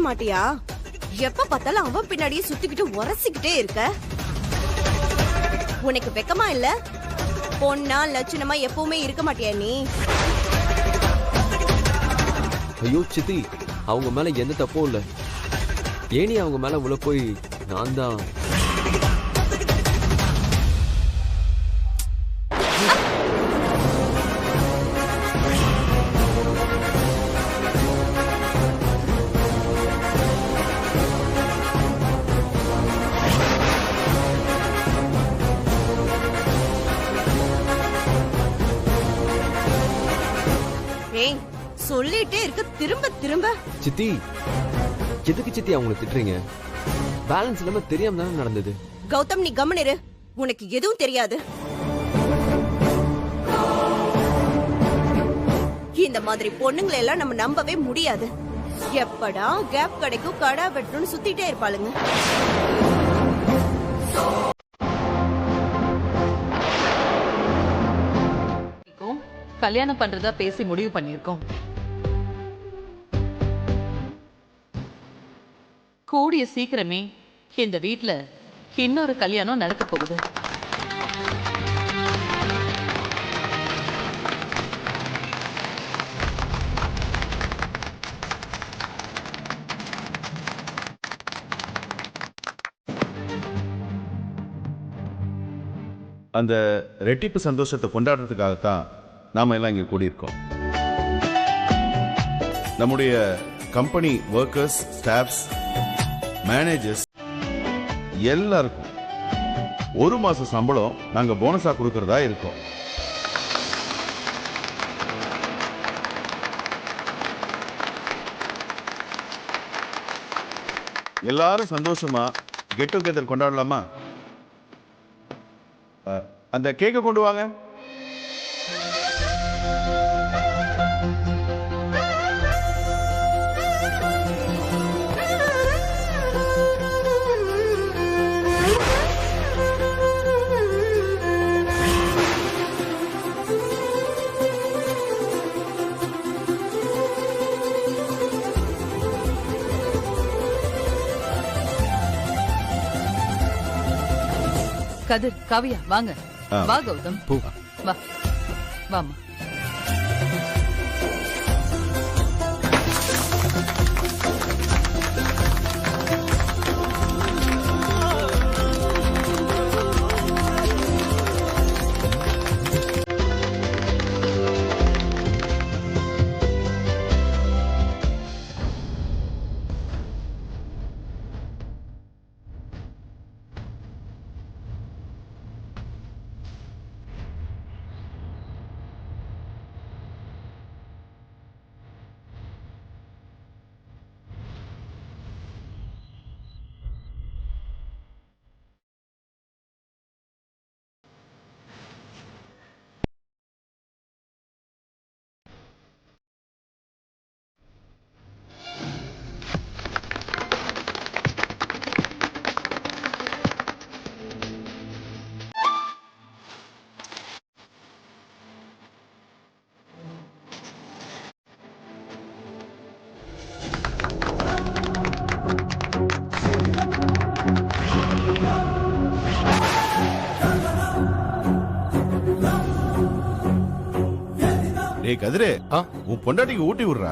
மாட்டியா? எப்ப பார்த்தாலும் அவன் பின்னாடியே சுத்திக்கிட்டு உரசிக்கிட்டே இருக்க. உனக்கு வெக்கமா இல்ல? பொண்ணா லட்சணமா எப்பவுமே இருக்க மாட்டியா நீ? ஐயோ சித்தி, அவங்க மேல எந்த தப்பும் இல்ல. ஏனி அவங்க மேல உள்ள போய் நான் தான். சொல்லிட்டே இருக்க திரும்ப திரும்ப. சித்தி, எதுக்கு சித்தி அவங்களை திட்டுறீங்க? பேலன்ஸ் இல்லாம தெரியாம தானே நடந்தது. கௌதம், நீ கவனிரு. உனக்கு எதுவும் தெரியாது. இந்த மாதிரி பொண்ணுங்களை எல்லாம் நம்ம நம்பவே முடியாது. எப்படா கேப் கிடைக்கும் கடா வெட்டணும்னு சுத்திட்டே இருப்பாளுங்க. கல்யாணம் பண்றதா பேசி முடிவு பண்ணிருக்கோம். கூடிய சீக்கிரமே இந்த வீட்ல இன்னொரு கல்யாணம் நடக்க போகுது. அந்த ரெட்டிப்பு சந்தோஷத்தை கொண்டாடுறதுக்காகத்தான் நாம எல்லாம் இங்க கூடியிருக்கோம். நம்முடைய கம்பெனி ஒர்க்கர்ஸ், ஸ்டாஃப்ஸ், மேனேஜர்ஸ் எல்லாருக்கும் 1 மாச சம்பளம் நாங்க போனஸா கொடுக்கறதா இருக்கோம். எல்லாரும் சந்தோஷமா கெட் டுகெதர் கொண்டாடலாமா? அந்த கேக்க கொண்டு வாங்க. கதிர், காவியா வாங்க. வா கௌதம், வா வாமா. கதிரே, உன் பொண்டாட்டிக்கு ஊட்டி விடுறா.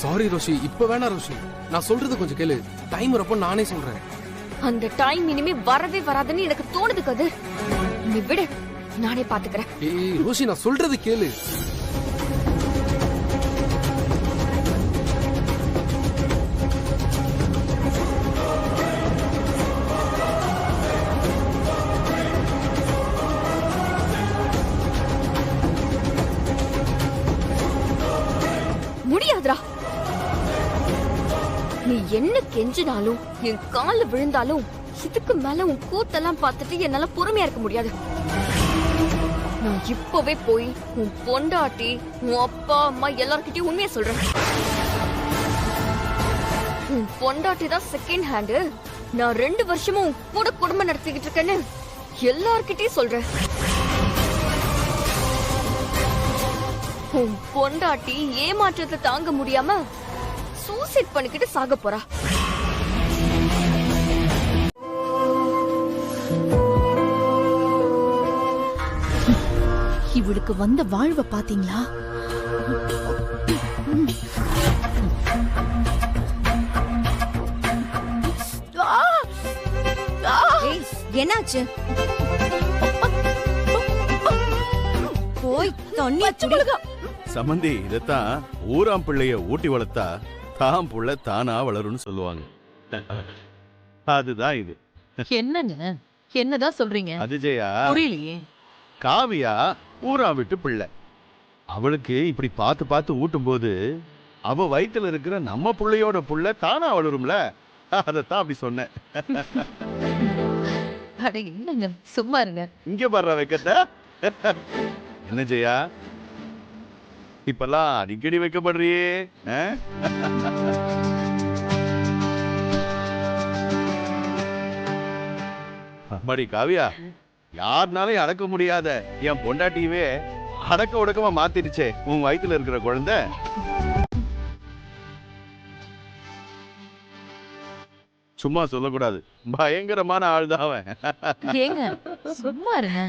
சாரி ரோஷி, இப்ப வேணா ரோஷி, நான் சொல்றது கொஞ்சம் கேளு. டைம் வரப்போ நானே சொல்றேன். அந்த டைம் இனிமே வரவே வராதுன்னு எனக்கு தோணுது கதிர். நீ விடு, நானே பாத்துக்கிறேன். ஏய் ரோஷி, நான் சொல்றது கேளு. முடியாதுடா. நீ என்ன கெஞ்சினாலும் என் கால விழுந்தாலும் இதுக்கு மேல உன் கூத்தெல்லாம் பார்த்துட்டு என்னால பொறுமையா இருக்க முடியாது. நான் இப்பவே போய் உன் பொண்டாட்டி, உன் அப்பா அம்மா எல்லார்கிட்டயும் உண்மையா சொல்றேன். உன் பொண்டாட்டி தான் செகண்ட் ஹேண்டு. நான் 2 வருஷமும் கூட குடும்பம் நடத்திக்கிட்டு இருக்கேன்னு எல்லார்கிட்டயும் சொல்றேன். உன் பொண்டாட்டி ஏமாற்றத்தை தாங்க முடியாம சூசைட் பண்ணிக்கிட்டு சாக போறா. இவளுக்கு வந்த வாழ்வை பாத்தீங்களா? ஏய், என்னாச்சு? போய் தண்ணி குடி. சம்பந்தி இதத்தான் ஊராம் பிள்ளைய ஊட்டி வளர்த்தா தாம் புள்ள தானா வளரும்னு சொல்லுவாங்க. அதுதான் இது. என்னங்க என்னதான் சொல்றீங்க? அது ஜெயா, புரியலையே. காவியா ஊராம் விட்டு பிள்ளை. அவளுக்கு இப்படி பார்த்து பார்த்து ஊட்டும் போது அவ வயித்துல இருக்கிற நம்ம பிள்ளையோட புள்ள தானா வளரும்ல, அதத்தான் அப்படி சொன்னேன். அட என்னங்க சும்மா இருங்க. இங்க வர்ற வைக்கத்த என்ன ஜெயா, இப்பெல்லாம் அடிக்கடி வைக்கப்படுறியே. மடி காவியா, யாருனாலையும் அடக்க முடியாத என் பொண்டாட்டியவே அடக்க உடக்கமா மாத்திடுச்சே உன் வயித்துல இருக்கிற குழந்தை. சும்மா சொல்லக்கூடாது, பயங்கரமான ஆள்தான் அவன். ஏங்க சும்மா இருங்க.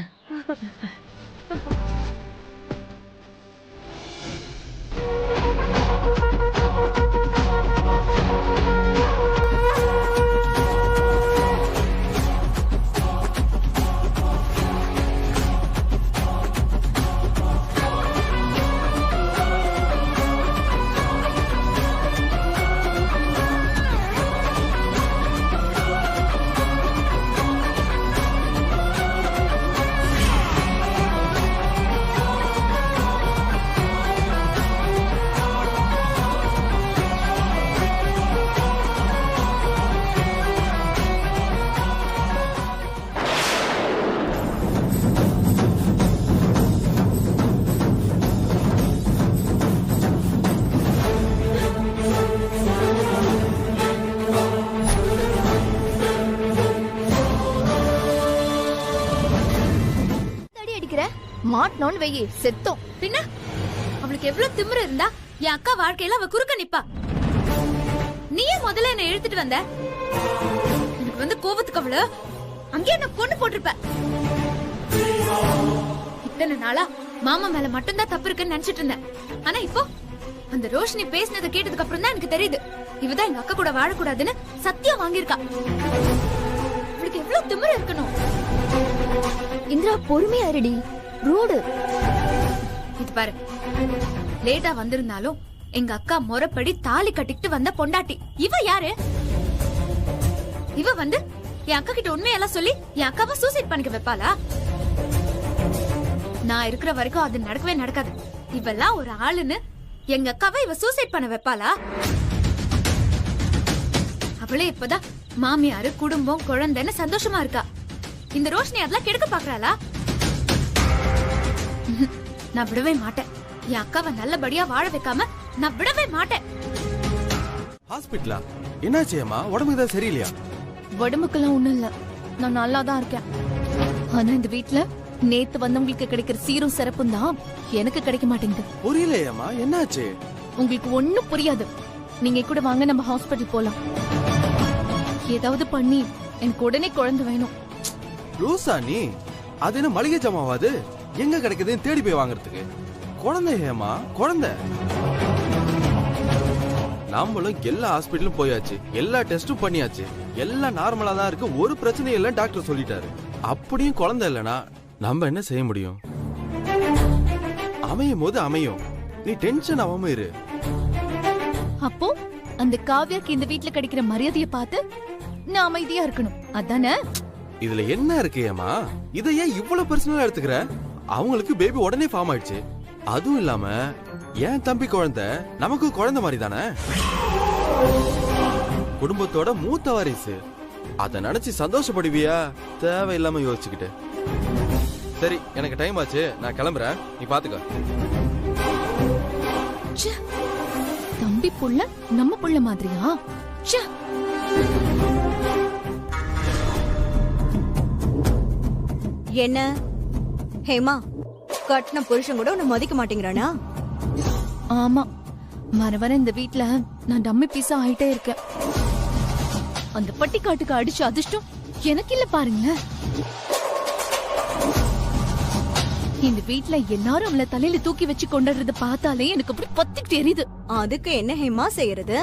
மாட்டணும்னு வெயி செத்தோம். பின்ன அவளுக்கு எவ்வளவு திமிரு இருந்தா என் அக்கா வாழ்க்கையில அவ குறுக்க நிப்பா. நீயே முதல்ல என்ன இழுத்துட்டு வந்த. எனக்கு வந்து கோபத்துக்கு அவள அங்கேயே என்ன கொண்டு போட்டிருப்ப. இத்தனை நாளா மாமா மேல மட்டும்தான் தப்பு இருக்குன்னு நினைச்சிட்டு இருந்தேன். ஆனா இப்போ அந்த ரோஷினி பேசினதை கேட்டதுக்கு அப்புறம் தான் எனக்கு தெரியுது இவதான் எங்க அக்கா கூட வாழக்கூடாதுன்னு சத்தியம் வாங்கியிருக்கா. அவளுக்கு எவ்வளவு திமிரு இருக்கணும். இந்திரா பொறுமையா இருடி. ரோடு இது பாரு, லேட்டா வந்திருந்தாலும் எங்க அக்கா முறைப்படி தாலி கட்டிக்கிட்டு வந்த பொண்டாட்டி. இவ யாரு? இவ வந்து என் அக்கா கிட்ட உண்மையெல்லாம் சொல்லி என் அக்காவை சூசைட் பண்ணிக்க வைப்பாளா? நான் இருக்கிற வரைக்கும் அது நடக்கவே நடக்காது. இவெல்லாம் ஒரு ஆளுன்னு எங்க அக்காவை இவ சூசைட் பண்ண வைப்பாளா? அவளே இப்பதான் மாமியாரு குடும்பம் குழந்தைன்னு சந்தோஷமா இருக்கா. இந்த ரோஷினி அதெல்லாம் கெடுக்க பாக்குறாளா? நான் விடவே மாட்டேன். என் அக்காவை நல்லபடியா வாழ வைக்காம நான் விடவே மாட்டேன். ஹாஸ்பிட்டலா? என்னாச்சேம்மா? உடம்புக்கு தான் சரியில்லையா? உடம்புக்கெல்லாம் ஒண்ணும் இல்ல, நான் நல்லா தான் இருக்கேன். ஆனா இந்த வீட்ல நேத்து வந்தவங்களுக்கு கிடைக்கிற சீரும் சிறப்பும் தான் எனக்கு கிடைக்க மாட்டேங்குது. புரியலையாம்மா, என்னாச்சு? உங்களுக்கு ஒண்ணும் புரியாது. நீங்க கூட வாங்க, நம்ம ஹாஸ்பிட்டல் போலாம். ஏதாவது பண்ணி எனக்கு உடனே குழந்தை வேணும். லூசா நீ? அது என்ன மளிகை ஜமாவாது? எங்க கிடைக்குதுன்னு தேடி போய் வாங்குறதுக்கு? குழந்தை ஏமா குழந்தை? நாமளும் எல்லா ஹாஸ்பிட்டலும் போயாச்சு, எல்லா டெஸ்டும் பண்ணியாச்சு, எல்லாம் நார்மலா தான் இருக்கு, ஒரு பிரச்சனையும் இல்ல டாக்டர் சொல்லிட்டாரு. அப்படியும் குழந்தை இல்லனா நம்ம என்ன செய்ய முடியும்? அமையும் போது அமையும், நீ டென்ஷன் ஆகாம இரு. அப்போ அந்த காவியாக்கு இந்த வீட்ல கிடைக்கிற மரியாதையை பார்த்து நான் அமைதியா இருக்கணும், அதானே? இதுல என்ன இருக்கு ஏமா? இதை ஏன் இவ்வளவு பர்சனலா எடுத்துக்கிற? அவங்களுக்கு பேபி உடனே ஃபார்ம் ஆயிடுச்சு. அதுவும் இல்லாம என் தம்பி குழந்தை நமக்கு குழந்தை மாதிரி தானே. குடும்பத்தோட மூத்த வாரிசு, அத நினைச்சு சந்தோஷப்படுவியா? தேவையில்லாம யோசிச்சுக்கிட்டு. சரி, எனக்கு டைம் ஆச்சு, நான் கிளம்புறேன், நீ பாத்துக்க. தம்பி புள்ள நம்ம புள்ள மாதிரியா? என்ன ஹேமா, கட்டின புருஷன் கூட உன்னை மதிக்க மாட்டேங்கிறானா? ஆமா, வர வர இந்த வீட்ல நான் டம்மி பீஸா ஆயிட்டே இருக்கேன். அந்த பட்டிக்காட்டுக்கு அடிச்ச அதிர்ஷ்டம் எனக்கு இல்ல பாருங்களேன். இந்த வீட்ல எல்லாரும் அவளை தலையில தூக்கி வச்சு கொண்டாடுறத பார்த்தாலே எனக்கு அப்படி பத்திட்டு எரியுது. அதுக்கு என்ன ஹேமா செய்யறது?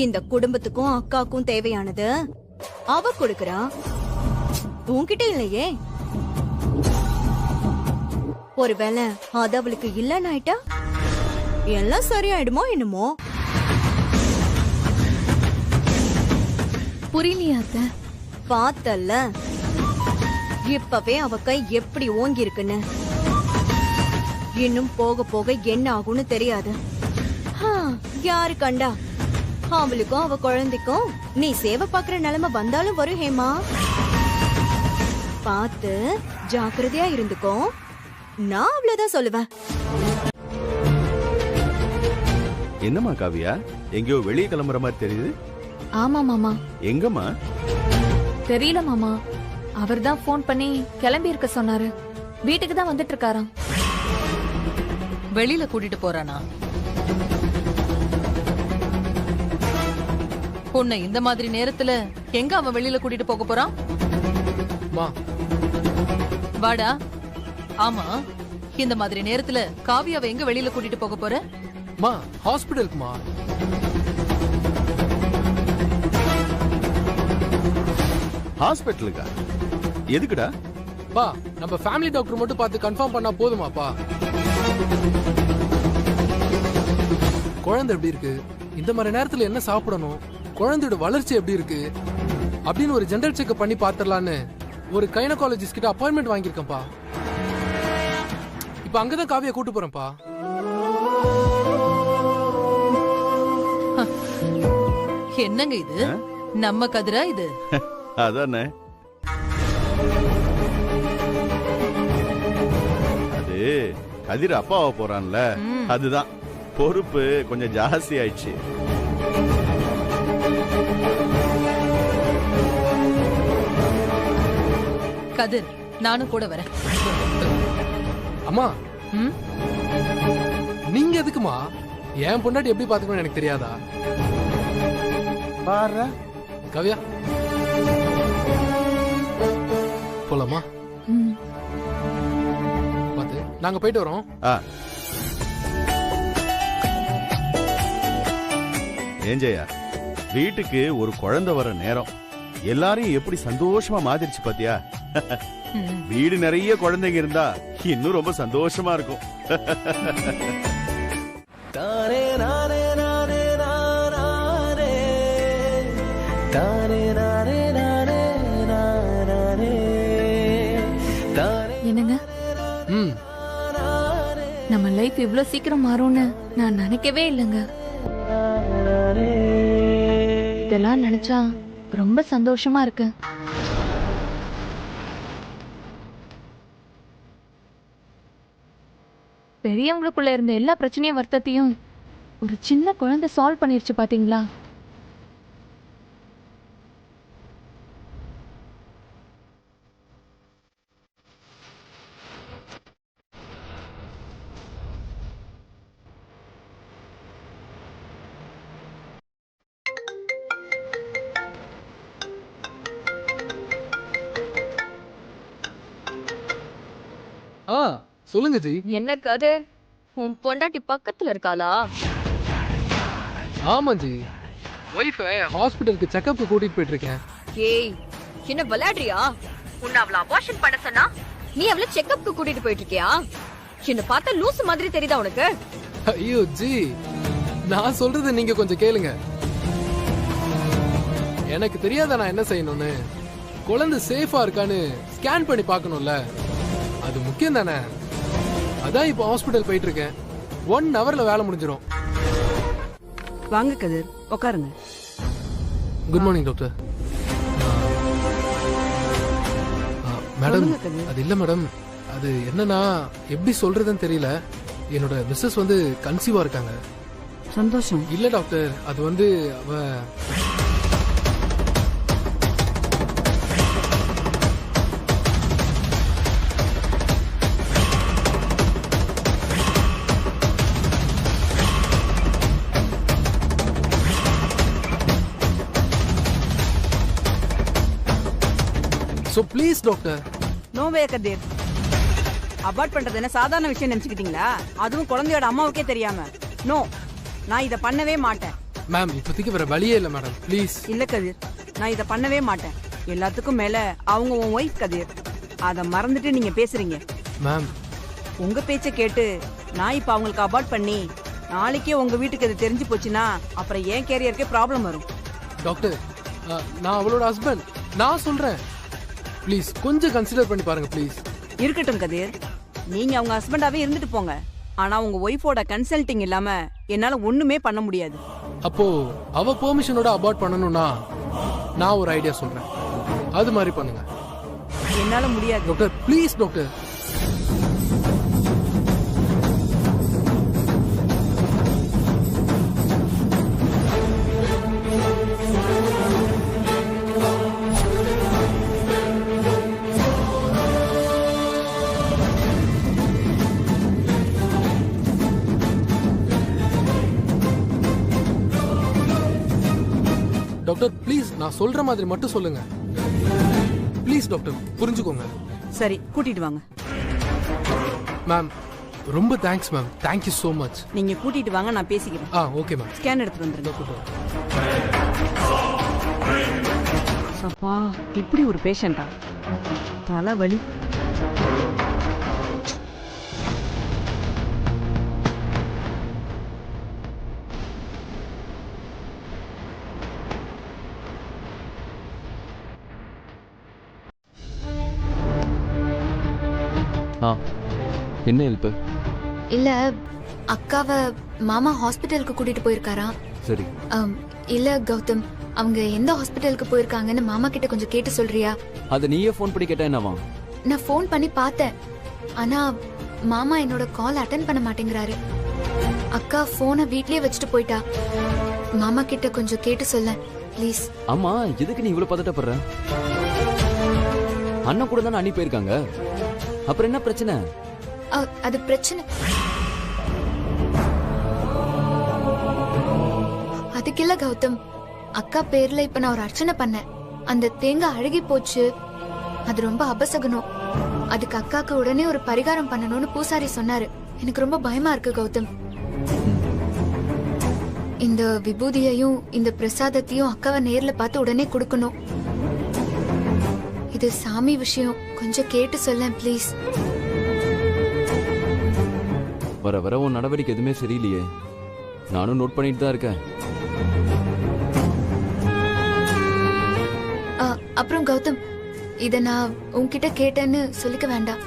இந்த குடும்பத்துக்கும் அக்காக்கும் தேவையானது அவ கொடுக்கறா, உன்கிட்ட இல்லையே. ஒருவேளை அது அவளுக்கு இல்லன்னு ஆயிட்டா எல்லாம் சரியாயிடுமோ என்னமோ. புரியலையா அத்தை? பார்த்தல்ல, இப்பவே அவ கை எப்படி ஓங்கி இருக்குன்னு. இன்னும் போக போக என்ன ஆகும்னு தெரியாது. யாரு கண்டா அவளுக்கும் அவ குழந்தைக்கும் நீ சேவை பாக்குற நிலைமை வந்தாலும் வரும் ஹேமா. பார்த்து ஜாக்கிரதையா இருந்துக்கோ. நான் அவ்வளவுதான் சொல்லுவேன். என்னம்மா காவியா, எங்கேயோ வெளியே கிளம்புற மாதிரி தெரியுது. ஆமா மாமா. எங்கம்மா? தெரியல மாமா. அவர்தான் ஃபோன் பண்ணி கிளம்பி இருக்க சொன்னாரு. வீட்டுக்கு தான் வந்துட்டு இருக்காராம். வெளியில கூட்டிட்டு போறானா? உன்னை இந்த மாதிரி நேரத்துல எங்க அவன் வெளியில கூட்டிட்டு போக போறான்? வாடா. ஆமா, இந்த மாதிரி நேரத்துல காவியாவை எங்க வெளியில கூட்டிட்டு போக போற? மா, ஹாஸ்பிடலுக்குமா. ஹாஸ்பிடலுக்கா? எதுக்குடா? பா, நம்ம ஃபேமிலி டாக்டர் மட்டும் பார்த்து கன்ஃபார்ம் பண்ணா போதுமாப்பா? குழந்தை எப்படி இருக்கு, இந்த மாதிரி நேரத்துல என்ன சாப்பிடணும், குழந்தையோட வளர்ச்சி எப்படி இருக்கு அப்படின்னு ஒரு ஜெனரல் செக்அப் பண்ணி பாத்துடலான்னு ஒரு கைனகாலஜிஸ்ட் கிட்ட அப்பாயின்மெண்ட் வாங்கியிருக்கேன்ப்பா. இப்ப அங்கதான் காவியா கூட்டு போறேன்ப்பா. என்னங்க இது? நம்ம கதிரா இது? அதானே. அது கதிர் அப்பாவ போறான்ல, அதுதான் பொறுப்பு கொஞ்சம் ஜாஸ்தி ஆயிடுச்சு. கதிர், நானும் கூட வரேன். அம்மா, நீங்க எதுக்குமா? என் பொண்டாட்டி எப்படி பாத்துக்கணும் எனக்கு தெரியாதா? பாரு கவியா, போலாமா? பாத்து, நாங்க போயிட்டு வரோம். ஏஞ்சையா, வீட்டுக்கு ஒரு குழந்தை வர நேரம் எல்லாரையும் எப்படி சந்தோஷமா மாதிரிச்சு பாத்தியா? வீடு நிறைய குழந்தைங்க இருந்தா இன்னும் ரொம்ப சந்தோஷமா இருக்கும். என்னங்க, நம்ம லைஃப் இவ்வளவு சீக்கிரம் மாறும்னு நான் நினைக்கவே இல்லைங்க. இதெல்லாம் நினைச்சா ரொம்ப சந்தோஷமா இருக்கு. பெரியவங்களுக்குள்ள இருந்த எல்லா பிரச்சனையும் வருத்தத்தையும் ஒரு சின்ன குழந்தை சால்வ் பண்ணிருச்சு பாத்தீங்களா? சொல்லுங்க ஜி. என்ன கதை? உன் பொண்டாட்டி பக்கத்துல இருக்காளா? ஆமா ஜி, வைஃப் ஹாஸ்பிடலுக்கு செக்கப்க்கு கூட்டிட்டு போயிட்டு இருக்கேன். ஏய், என்ன விளையாடுறியா? உன்னை அவள அபார்ஷன் பண்ண சொன்னா நீ அவள செக்கப்க்கு கூட்டிட்டு போயிட்டு இருக்கியா? என்ன பார்த்தா லூசு மாதிரி தெரியுதா உனக்கு? ஐயோ ஜி, நான் சொல்றது நீங்க கொஞ்சம் கேளுங்க. எனக்கு தெரியாத நான் என்ன செய்யணும்னு. குழந்தை சேஃபா இருக்கான்னு ஸ்கேன் பண்ணி பார்க்கணும்ல, அது முக்கியம் தானே. அதான் இப்போ ஹாஸ்பிடல் போயிட்டு இருக்கேன். 1 ஹவர்ல வேலை முடிஞ்சிடும். வாங்க கதிர், உட்காருங்க. Good morning doctor. மேடம், அது இல்ல மேடம், அது என்னன்னா எப்படி சொல்றதுன்னு தெரியல. என்னோட மிஸ்ஸஸ் வந்து கன்சீவா இருக்காங்க. சந்தோஷம். இல்ல டாக்டர், அது வந்து அவ so please doctor. No way Kathir. Abort பண்றது என்ன சாதாரண விஷயம் நினைச்சுக்கிட்டீங்களா? அதுவும் குழந்தையோட அம்மாவுக்கே தெரியாம. நோ, நான் இதை பண்ணவே மாட்டேன். மேம் இப்போதைக்கு வேற வழியே இல்லை மேடம், ப்ளீஸ். இல்ல கதிர், நான் இதை பண்ணவே மாட்டேன். எல்லாத்துக்கும் மேல அவங்க உன் ஒய்ஃப் கதிர். அதை மறந்துட்டு நீங்க பேசுறீங்க. மேம் உங்க பேச்சை கேட்டு நான் இப்ப அவங்களுக்கு அபார்ட் பண்ணி நாளைக்கே உங்க வீட்டுக்கு அது தெரிஞ்சு போச்சுன்னா அப்புறம் என் கேரியருக்கே ப்ராப்ளம் வரும். டாக்டர், நான் அவளோட ஹஸ்பண்ட், நான் சொல்றேன். ப்ளீஸ் கொஞ்சம் கன்சிடர் பண்ணி பாருங்க ப்ளீஸ். இருக்கட்டும் கதிர், நீங்க அவங்க ஹஸ்பண்டாவே இருந்துட்டு போங்க. ஆனா உங்க ஒய்ஃபோட கன்சல்டிங் இல்லாம என்னால ஒண்ணுமே பண்ண முடியாது. அப்போ அவ பெர்மிஷனோட அபார்ட் பண்ணணும்னா நான் ஒரு ஐடியா சொல்றேன், அது மாதிரி பண்ணுங்க. என்னால முடியாது doctor, please doctor. Doctor please, நான் சொல்ற மாதிரி மட்டும் சொல்லுங்க ப்ளீஸ். டாக்டர் புரிஞ்சுக்கோங்க. சரி, கூட்டிட்டு வாங்க. மேம் ரொம்ப thanks ma'am, thank you so much. நீங்க கூட்டிட்டு வாங்க, நான் பேசிக்கிறேன். Okay ma'am. ஸ்கேன் எடுத்துட்டு வந்துருங்க. அப்பா, இப்படி ஒரு பேஷண்டா? தலைவலி. என்ன ஹெல்ப்? இல்ல, அக்காவை மாமா ஹாஸ்பிட்டலுக்கு கூட்டிட்டு போயிருக்காரா? சரி. இல்ல கௌதம், அவங்க எந்த ஹாஸ்பிட்டலுக்கு போயிருக்காங்கன்னு மாமா கிட்ட கொஞ்சம் கேட்டு சொல்றியா? அது நீயே ஃபோன் பண்ணி கேட்டா என்னவா? நான் ஃபோன் பண்ணி பார்த்தேன், ஆனா மாமா என்னோட கால் அட்டென்ட் பண்ண மாட்டேங்கிறாரு. அக்கா போனை வீட்லயே வச்சுட்டு போயிட்டா. மாமா கிட்ட கொஞ்சம் கேட்டு சொல்ல ப்ளீஸ். ஆமா, எதுக்கு நீ இவ்வளவு பதட்டப்படுற? அண்ணன் கூட தானே அனுப்பி போயிருக்காங்க, அப்புறம் என்ன பிரச்சனை? அது பிரச்சனை அதுக்கு இல்ல கௌதம். அக்கா பேர்ல இப்ப நான் ஒரு அர்ச்சனை பண்ணேன். அந்த தேங்காய் அழுகி போச்சு, அது ரொம்ப அபசகனம். அதுக்கு அக்காக்கு உடனே ஒரு பரிகாரம் பண்ணணும்னு பூசாரி சொன்னாரு. எனக்கு ரொம்ப பயமா இருக்கு கௌதம். இந்த விபூதியையும் இந்த பிரசாதத்தையும் அக்காவை நேர்ல பார்த்து உடனே கொடுக்கணும். இது சாமி விஷயம், கொஞ்சம் கேட்டு சொல்ல ப்ளீஸ். வர வர உன் நடவடிக்கை எதுவுமே சரியில்லையே. நானும் நோட் பண்ணிட்டு தான் இருக்கேன். அப்புறம் கௌதம், இத நான் உன்கிட்ட கேட்டேன்னு சொல்லிக்க வேண்டாம்.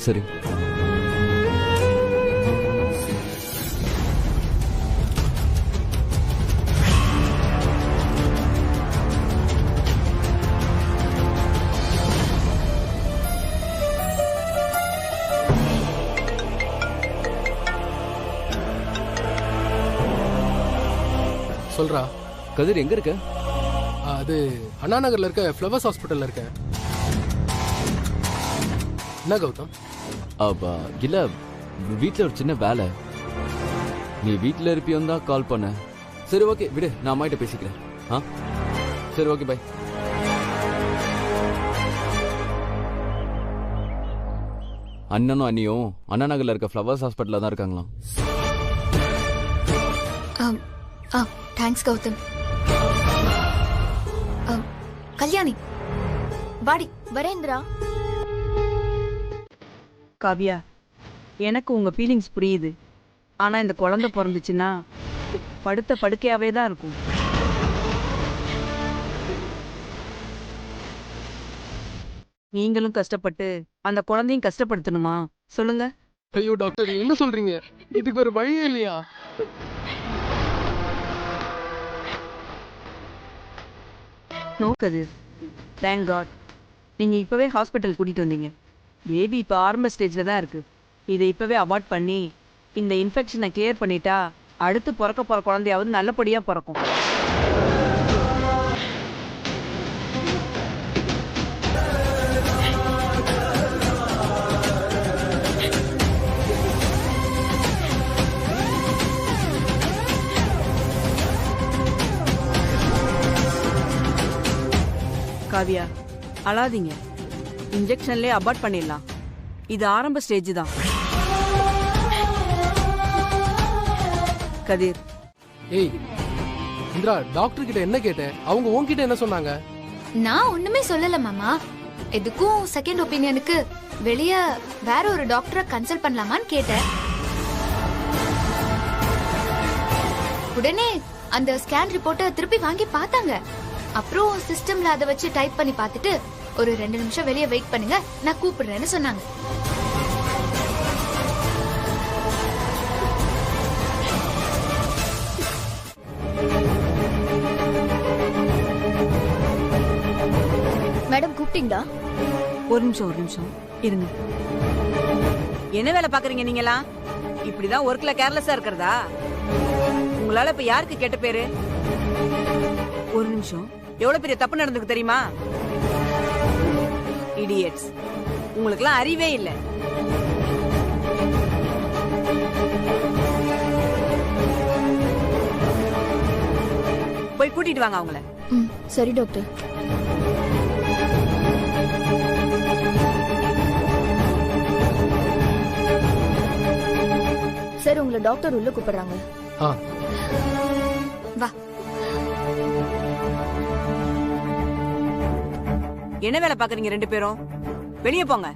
சரி. சொல்றா. கதிர் எங்க இருக்க? அது அண்ணா நகர்ல இருக்க ஃப்ளவர்ஸ் ஹாஸ்பிட்டல்ல இருக்க. என்ன கௌதம்? இல்ல, வீட்டுல ஒரு சின்ன வேலை. நீ வீட்டுல இருப்பியோன்னு தான் கால் பண்ண. சரி ஓகே விடு, நான் அம்மாயிட்ட பேசிக்கிறேன். சரி ஓகே பை. அண்ணனும் அண்ணியும் அண்ணா நகர்ல இருக்க ஃப்ளவர்ஸ் ஹாஸ்பிட்டல்ல தான் இருக்காங்களாம். தேங்க்ஸ் கௌதம். கல்யாணி வாடி. வரேந்திரா. காவியா, எனக்கு உங்க ஃபீலிங்ஸ் புரியுது. ஆனா இந்த குழந்தை பிறந்துச்சுன்னா படுத்த படுக்கையாவே தான் இருக்கும். நீங்களும் கஷ்டப்பட்டு அந்த குழந்தையும் கஷ்டப்படுத்தணுமா? சொல்லுங்க. ஐயோ டாக்டர், என்ன சொல்றீங்க? இதுக்கு ஒரு வழியே இல்லையா? நோ கதிர், தேங்க் காட் நீங்க இப்பவே ஹாஸ்பிட்டல் கூட்டிட்டு வந்தீங்க. பேபி இப்போ ஆரம்ப ஸ்டேஜ்ல தான் இருக்கு. இதை இப்பவே அவாய்ட் பண்ணி இந்த இன்ஃபெக்ஷனை கிளியர் பண்ணிட்டா அடுத்து பிறக்க போற குழந்தையாவது நல்லபடியா பிறக்கும். காவியா, அழாதீங்க, இன்ஜெக்ஷன்லயே அபார்ட் பண்ணிடலாம். இது ஆரம்ப ஸ்டேஜ் தான். கதிர், ஏய் இந்திரா, டாக்டர் கிட்ட என்ன கேட்டேன்? அவங்க உன்கிட்ட என்ன சொன்னாங்க? நான் ஒண்ணுமே சொல்லல மாமா. எதுக்கும் செகண்ட் ஒப்பீனியனுக்கு வெளிய வேற ஒரு டாக்டரை கன்சல்ட் பண்ணலாமான்னு கேட்டேன். உடனே அந்த ஸ்கேன் ரிப்போர்ட்டை திருப்பி வாங்கி பார்த்தாங்க. அப்புறம் சிஸ்டம்ல அதை வச்சு டைப் பண்ணி பார்த்துட்டு ஒரு 2 நிமிஷம் வெளியே வெயிட் பண்ணுங்க, நான் கூப்பிடுறேன்னு சொன்னாங்க. மேடம் கூப்பிட்டீங்களா? ஒரு நிமிஷம் இருங்க. என்ன வேலை பாக்குறீங்க நீங்களா? இப்படிதான் ஒர்க்ல கேர்லெஸ்ஸா இருக்கிறதா? உங்களால இப்ப யாருக்கு கெட்ட பேரு? ஒரு நிமிஷம், எவ்வளவு பெரிய தப்பு நடந்துக்கு தெரியுமா? இடியட்ஸ், உங்களுக்குலாம் அறிவே இல்ல. போய் கூட்டிட்டு வாங்க அவங்கள. சரி டாக்டர். சார், உங்களை டாக்டர் உள்ள கூப்பிடுறாங்க. வா. என்ன வேலை பாக்குறீங்க 2 பேரும்? வெளியே போங்க.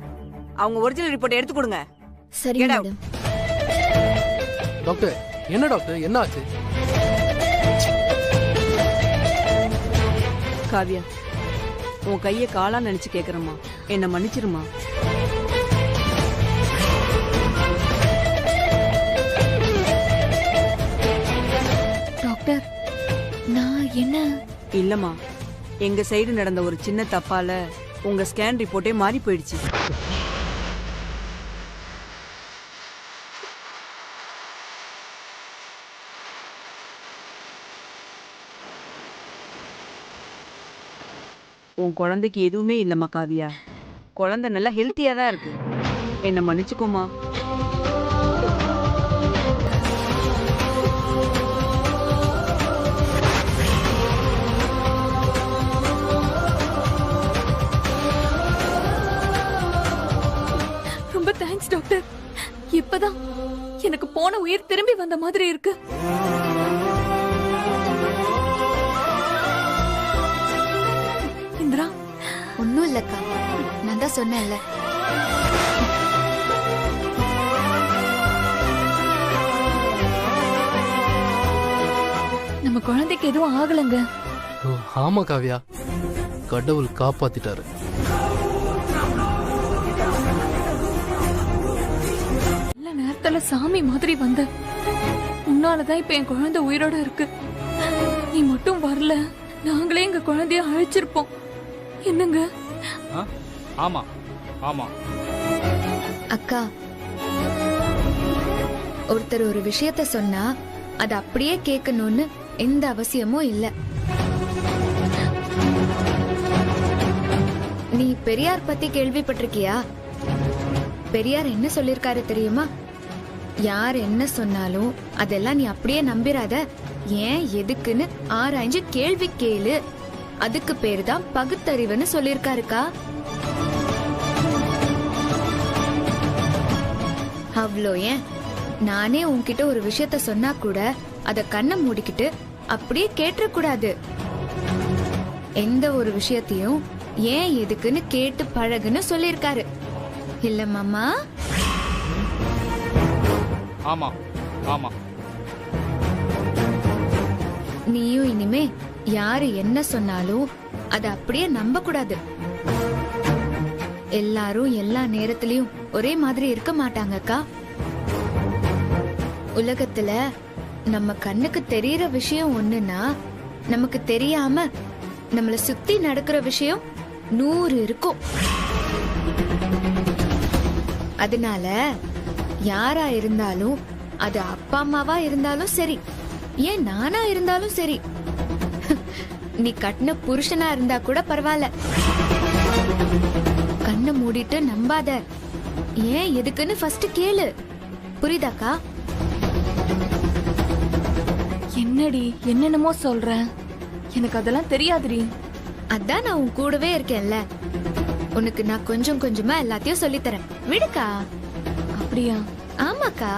அவங்க ஒரிஜினல் ரிப்போர்ட் எடுத்து கொடுங்க. சரி Get out. மேடம். டாக்டர், என்ன டாக்டர், என்ன ஆச்சு? காவியா, உன் கைய காலா நினைச்சு கேக்குறமா, என்ன மன்னிச்சிருமா. டாக்டர், நான் என்ன? இல்லம்மா, எங்க சைடு நடந்த ஒரு சின்ன தப்பால உங்க ஸ்கேன் ரிப்போர்ட்டே மாறி போயிடுச்சு. உன் குழந்தைக்கு எதுவுமே இல்லம்மா காவியா. குழந்தை நல்லா ஹெல்த்தியா தான் இருக்கு. என்ன மன்னிச்சுக்கோமா. ரொம்ப தேங்க்ஸ் டாக்டர். இப்பதான் எனக்கு போன உயிர் திரும்பி வந்த மாதிரி இருக்கு. இந்திரா, ஒன்னும் இல்லக்கா, நான் தான் சொன்னேன்ல. நம்ம குழந்தைக்கு எதுவும் ஆகலங்க. ஓ, ஆமா காவியா, கடவுள் காப்பாத்திட்டாரு. நல்ல நேரத்துல சாமி மாதிரி வந்த உன்னாலதான் இப்ப என் குழந்தை உயிரோட இருக்கு. நீ மட்டும் வரல, நாங்களே எங்க குழந்தைய அழைச்சிருப்போம். என்னங்க? ஆமா ஆமா. அக்கா, ஒருத்தர் ஒரு விஷயத்த சொன்னா அது அப்படியே கேட்கணும்னு எந்த அவசியமும் இல்ல. நீ பெரியார் பத்தி கேள்விப்பட்டிருக்கியா? பெரியார் என்ன சொல்லிருக்காரு தெரியுமா? யார் என்ன சொன்னாலும் அதெல்லாம் நீ அப்படியே நம்பிராத, ஏன் எதுக்குன்னு ஆராய்ஞ்சு கேள்வி கேளு, அதுக்கு பேரு தான் பகுத்தறிவுன்னு சொல்லிருக்காருக்கா. அவ்வளோ ஏன், நானே உன்கிட்ட ஒரு விஷயத்த சொன்னா கூட அத கண்ணை மூடிக்கிட்டு அப்படியே கேட்டக்கூடாது. எந்த ஒரு விஷயத்தையும் ஏன் எதுக்குன்னு கேட்டு பழகுன்னு சொல்லிருக்காரு இல்ல மாமா? ஆமா ஆமா. நீயும் இனிமே யாரு என்ன சொன்னாலும் அத அப்படியே நம்ப கூடாது. எல்லாரும் எல்லா நேரத்திலயும் ஒரே மாதிரி இருக்க மாட்டாங்கக்கா. உலகத்துல நம்ம கண்ணுக்கு தெரியற விஷயம் ஒண்ணுன்னா, நமக்கு தெரியாம நம்மள சுத்தி நடக்கிற விஷயம் 100 இருக்கும். அதனால யாரா இருந்தாலும், அது அப்பா அம்மாவா இருந்தாலும் சரி, ஏன் நானா இருந்தாலும் சரி, நீ கட்டின புருஷனா இருந்தா கூட பரவாயில்ல, கண்ணை மூடிட்டு நம்பாத, ஏன் எதுக்குன்னு ஃபர்ஸ்ட் கேளு. புரியுதாக்கா? என்னடி என்னென்னமோ சொல்ற, எனக்கு அதெல்லாம் தெரியாதுடி. அதான் நான் உன் கூடவே இருக்கேன்ல. உனக்கு நான் கொஞ்சம் கொஞ்சமா எல்லாத்தையும் சொல்லித் தரேன். விடுக்கா. அப்படியா? ஆமாக்கா.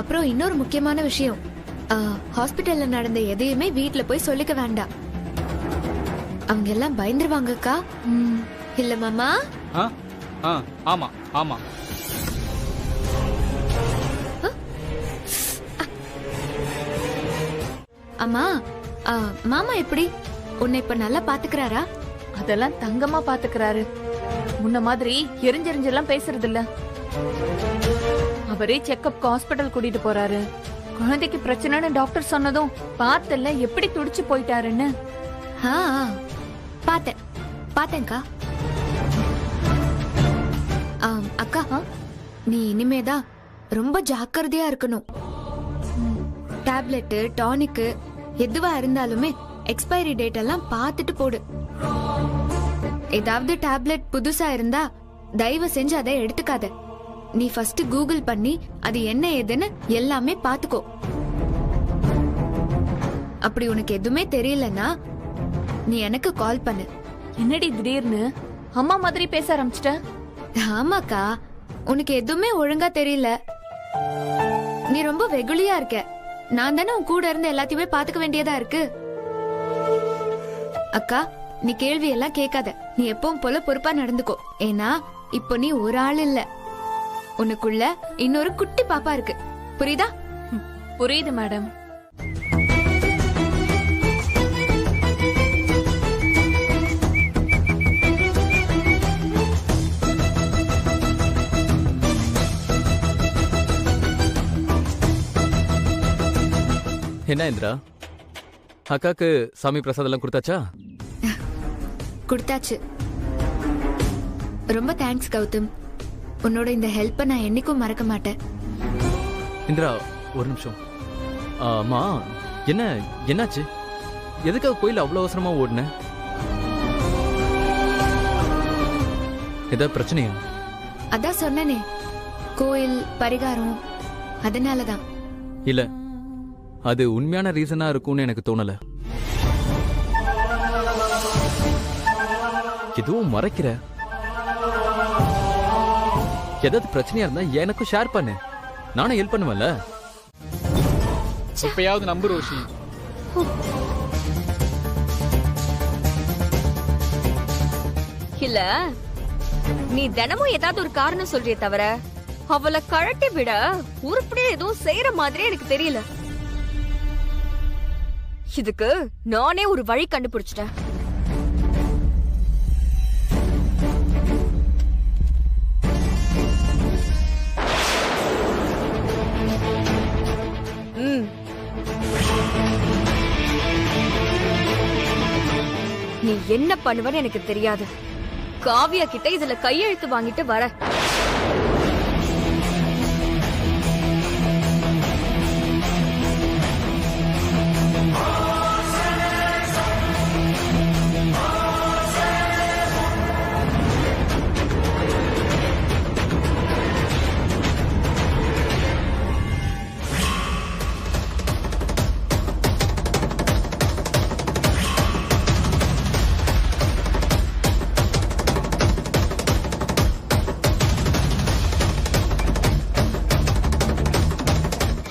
அப்புறம் இன்னொரு முக்கியமான விஷயம், ஹாஸ்பிட்டல்ல நடந்த எதையுமே வீட்ல போய் சொல்லிக்க வேண்டாம். அவங்க எல்லாம் பயந்துருவாங்கக்கா. இல்ல மாமா? ஆமா ஆமா. அம்மா, மாமா எப்படி? உன்னை இப்ப நல்லா பாத்துக்கிறாரா? அதெல்லாம் தங்கமா பாத்துக்கிறாரு. முன்ன மாதிரி எரிஞ்செரிஞ்செல்லாம் பேசுறது இல்ல. அவரே செக்கப்க்கு ஹாஸ்பிட்டல் கூட்டிட்டு போறாரு. குழந்தைக்கு பிரச்சனைன்னு டாக்டர் சொன்னதும் பார்த்தல எப்படி துடிச்சு போயிட்டாருன்னு. பாத்தேன்க்கா. அக்கா, நீ இனிமேதான் ரொம்ப ஜாக்கிரதையா இருக்கணும். டேப்லெட், டானிக் எதுவா இருந்தாலுமே எக்ஸ்பைரி டேட் எல்லாம் பார்த்துட்டு போடு. ஏதாவது டேப்லெட் புதுசா இருந்தா தயவு செஞ்சு அதை எடுத்துக்காத. நீ ஃபர்ஸ்ட் கூகுள் பண்ணி அது என்ன ஏதுன்னு எல்லாமே பாத்துக்கோ. அப்படி உனக்கு எதுவுமே தெரியலன்னா நீ எனக்கு கால் பண்ணு. என்னடி திடீர்னு அம்மா மாதிரி பேச ஆரம்பிச்சிட்ட? ஆமாக்கா, உனக்கு எதுவுமே ஒழுங்கா தெரியல. நீ ரொம்ப வெகுளியா இருக்க. நான் தானே உன் கூட இருந்து எல்லாத்தையுமே பாத்துக்க வேண்டியதா இருக்கு. அக்கா, நீ கேள்வி எல்லாம் கேட்காத. நீ எப்பவும் போல பொறுப்பா நடந்துக்கோ. ஏன்னா இப்போ நீ ஒரு ஆள் இல்ல, உனக்குள்ள இன்னொரு குட்டி பாப்பா இருக்கு. புரியுதா? புரியுது மேடம். என்ன இந்திரா, அக்காக்கு சாமி பிரசாதம் எல்லாம் கொடுத்தாச்சா? கொடுத்தாச்சு. ரொம்ப தேங்க்ஸ் கௌதம். உன்னோட இந்த ஹெல்ப்பை நான் என்னைக்கும் மறக்க மாட்டேன். இந்திரா ஒரு நிமிஷம். அம்மா, என்னாச்சு? எதுக்காக கோயில் அவ்வளவு அவசரமா ஓடுன? ஏதாவது பிரச்சனையா? அதான் சொன்னனே, கோயில் பரிகாரம், அதனாலதான். இல்ல, அது உண்மையான ரீசனா இருக்கும்னு எனக்கு தோணல. எதுவும் மறைக்கிற. ஏதாவது பிரச்சனையா இருந்தா எனக்கும் ஷேர் பண்ணு, நானே ஹெல்ப் பண்ணுவேன்ல. இப்பயாவது நம்பு ரோஷி. இல்ல, நீ தினமும் ஏதாவது ஒரு காரணம் சொல்றிய தவிர அவளை கழட்டி விட உருப்படியா எதுவும் செய்யற மாதிரி எனக்கு தெரியல. இதுக்கு நானே ஒரு வழி கண்டுபிடிச்சிட்டேன். நீ என்ன பண்ணுவன்னு எனக்கு தெரியாது. காவியா கிட்ட இதுல கையெழுத்து வாங்கிட்டு வர.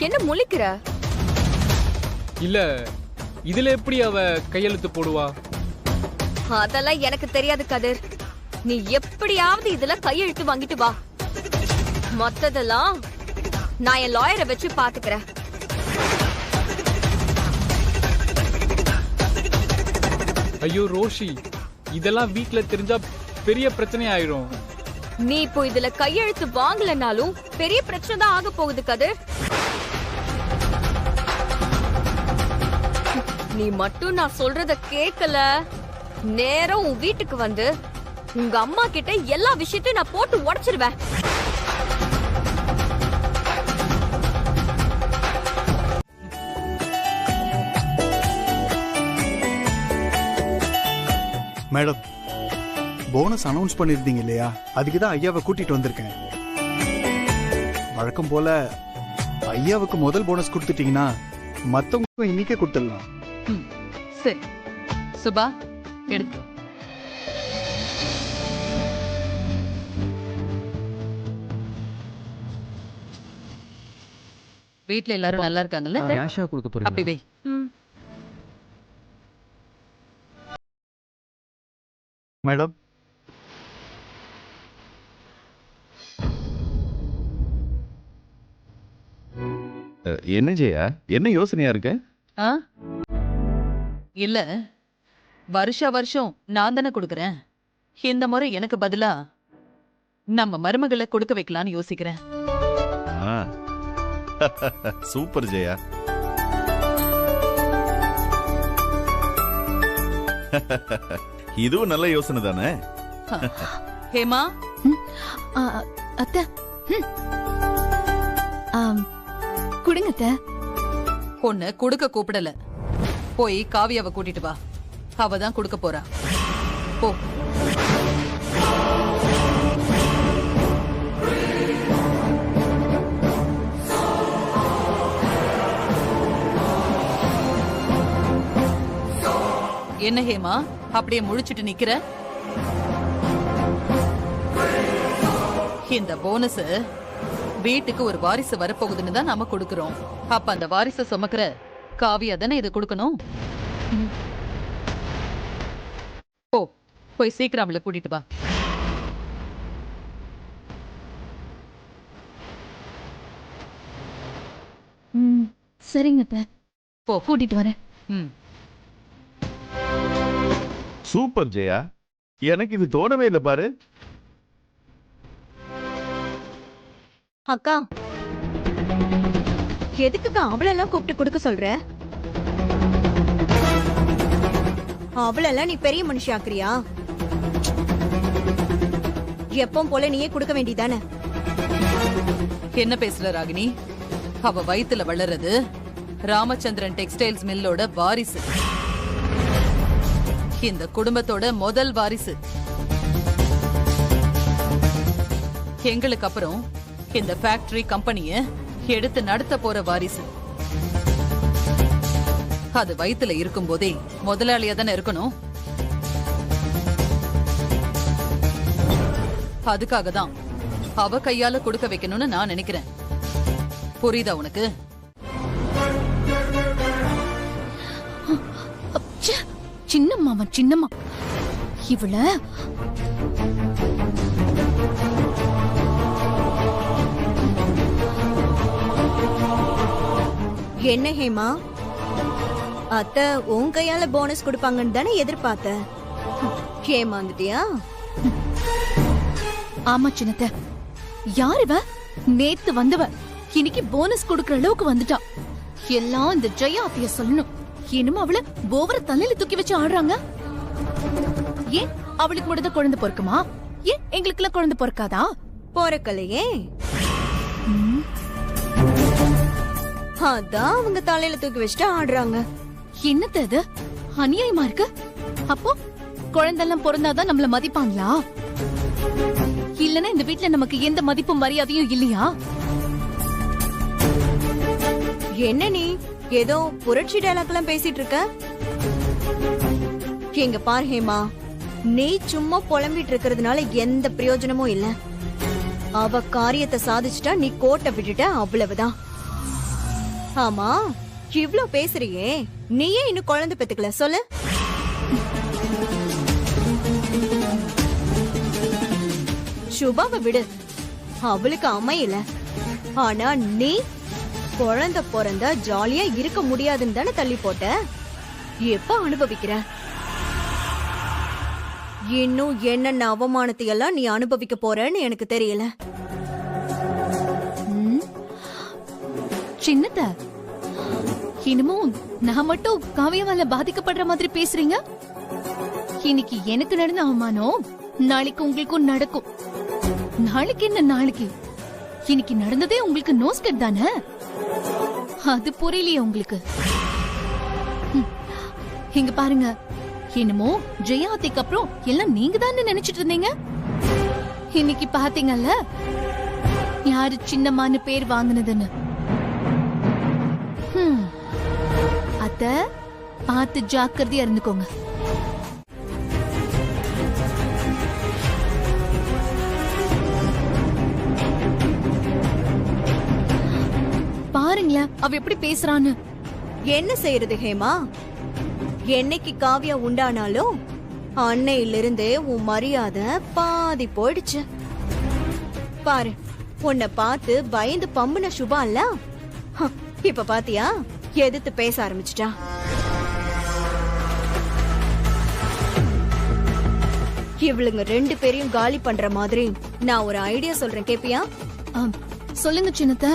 என்ன முழிக்கிற? இல்ல, இதுல எப்படி அவ கையெழுத்து போடுவா? அதெல்லாம் எனக்கு தெரியாது கதிர். நீ எப்படியாவது இதுல கையெழுத்து வாங்கிட்டு வா. மத்ததெல்லாம் நான் என் லாயரை வச்சு பாத்துக்கிறேன். ஐயோ ரோஷி, இதெல்லாம் வீட்ல தெரிஞ்சா பெரிய பிரச்சனை ஆயிடும். நீ இப்போ இதுல கையெழுத்து வாங்கலனாலும் பெரிய பிரச்சனை தான் ஆக போகுது கதிர். நீ மட்டும் நான் சொல்றத கேட்கல, நேரம் உன் வீட்டுக்கு வந்து உங்க அம்மா கிட்ட எல்லா விஷயத்தையும் நான் போட்டு உடைச்சிருவேன். மேடம், போனஸ் அனௌன்ஸ் பண்ணிருந்தீங்க இல்லையா? அதுக்கு தான் ஐயாவை கூட்டிட்டு வந்திருக்கேன். வழக்கம் போல ஐயாவுக்கு முதல் போனஸ் கொடுத்துட்டீங்கன்னா மத்தவங்களுக்கும் இன்னைக்கே கொடுத்துடலாம். சரி சுபா, எடுத்து வீட்ல எல்லாரும் நல்லா இருக்காங்கல்ல? கேஷா கொடுக்க போறீங்க? அப்படி வை. மேடம் என்ன ஜெயா, என்ன யோசனையா இருக்க? ஆ? இல்ல, வருஷம் நான் தானே கொடுக்கறேன். இந்த முறை எனக்கு பதிலா நம்ம மருமகளை கொடுக்க வைக்கலாம்னு யோசிக்கிறேன். சூப்பர் ஜெயா. இதுவும் நல்ல யோசனை தானே. ஹேமா, அத்தை குடுங்க அத்தை. பொண்ணு கொடுக்க கூப்பிடல, போய் காவியாவை கூட்டிட்டு வா. அவ தான் கொடுக்க போறா. போ. என்ன ஹேமா அப்படியே முழிச்சிட்டு நிக்கிற? இந்த போனஸ் வீட்டுக்கு ஒரு வாரிசு வரப்போகுதுன்னு தான் நாம கொடுக்கறோம். அப்ப அந்த வாரிசை சுமக்கிற காவியா தானே இதை கொடுக்கணும். போ, போய் சீக்கிரம் அவளை கூட்டிட்டு வா. சரிங்க அத்தை, போ, கூட்டிட்டு வரேன். சூப்பர் ஜெயா, எனக்கு இது தோணவே இல்லை பாரு. அக்கா, எதுக்குக்கா அவளெல்லாம் கூப்பிட்டு கொடுக்க சொல்ற? அவளெல்லாம் நீ பெரிய மனுஷி ஆக்குறியா? எப்பவும் போல நீயே கொடுக்க வேண்டியதானே? என்ன பேசுற ராகினி? அவ வயித்துல வளர்றது ராமச்சந்திரன் டெக்ஸ்டைல்ஸ் மில்லோட வாரிசு. இந்த குடும்பத்தோட முதல் வாரிசு. எங்களுக்கு அப்புறம் இந்த ஃபேக்டரி கம்பெனிய எடுத்து நடத்த போற வாரிசு. அது வயித்துல இருக்கும் போதே முதலாளியா தானே இருக்கணும். அதுக்காக தான் அவ கையால கொடுக்க வைக்கணும்னு நான் நினைக்கிறேன். புரியுதா உனக்கு? சின்னம்மா சின்னம்மா இவள என்ன ஹேமா, அத்த உன் கையால போனஸ் கொடுப்பாங்கன்னு தானே எதிர்பார்த்த? ஏமாந்துட்டியா? ஆமா சின்னத்த, யார் இவ? நேத்து வந்தவ இன்னைக்கு போனஸ் கொடுக்கற அளவுக்கு வந்துட்டா. எல்லாம் இந்த ஜெயாத்திய சொல்லணும். என்னமோ அவள ஓவர தலையில தூக்கி வச்சு ஆடுறாங்க. ஏன் அவளுக்கு மட்டும் குழந்தை பொறுக்குமா? ஏன் எங்களுக்கு எல்லாம் குழந்தை பொறுக்காதா? பொறுக்கலையே, அதான் அவங்க தலையில தூக்கி வச்சுட்டு ஆடுறாங்க. என்னது அது? அநியாயமா இருக்கு. அப்போ குழந்தெல்லாம் பிறந்தாதான் நம்மள மதிப்பாங்களா? இல்லன்னா இந்த வீட்ல நமக்கு எந்த மதிப்பும் மரியாதையும் இல்லையா? என்ன நீ ஏதோ புரட்சி டயலாக் எல்லாம் பேசிட்டு இருக்க? எங்க பார் ஹேமா, நீ சும்மா புலம்பிட்டு இருக்கிறதுனால எந்த பிரயோஜனமும் இல்ல. அவ காரியத்தை சாதிச்சுட்டா நீ கோட்டை விட்டுட்ட, அவ்வளவுதான். ஆமா, இவ்ளோ பேசுறியே, நீயே இன்னும் குழந்தை பெத்துக்கல சொல்லு. சுபாவை விடு, அவளுக்கு அமையல. ஆனா நீ குழந்தை பிறந்தா ஜாலியா இருக்க முடியாதுன்னு தானே தள்ளி போட்ட. எப்ப அனுபவிக்கிற? இன்னும் என்னென்ன அவமானத்தை எல்லாம் நீ அனுபவிக்க போறன்னு எனக்கு தெரியல. சின்னத, இன்னமும் நான் மட்டும் காவியவால பாதிக்கப்படுற மாதிரி பேசுறீங்க. இன்னைக்கு எனக்கு நடந்த அவமானம் நாளைக்கு உங்களுக்கும் நடக்கும். நாளைக்கு என்ன நாளைக்கு? இன்னைக்கு நடந்ததே உங்களுக்கு நோஸ்கட் தானே? அது புரியலையே உங்களுக்கு? இங்க பாருங்க, என்னமோ ஜெயாத்திக்கு அப்புறம் எல்லாம் நீங்க தானே நினைச்சிட்டு இருந்தீங்க. இன்னைக்கு பாத்தீங்கல்ல யாரு சின்னம்மான்னு பேர் வாங்கினதுன்னு. அத பார்த்து ஜாக்கிரதையா இருந்துக்கோங்க. பாருங்களேன் அவ எப்படி பேசுறான்னு. என்ன செய்யறது ஹேமா? என்னைக்கு காவியா உண்டானாலும் அன்னையிலிருந்தே உன் மரியாதை பாதி போயிடுச்சு. பாரு, உன்னை பார்த்து பயந்து பம்புன சுபா இல்ல, இப்ப பாத்தியா எதிர்த்து பேச ஆரம்பிச்சிட்டா. இவளுங்க 2 பேரையும் காலி பண்ற மாதிரி நான் ஒரு ஐடியா சொல்றேன், கேப்பியா? சொல்லுங்க சின்னத்த.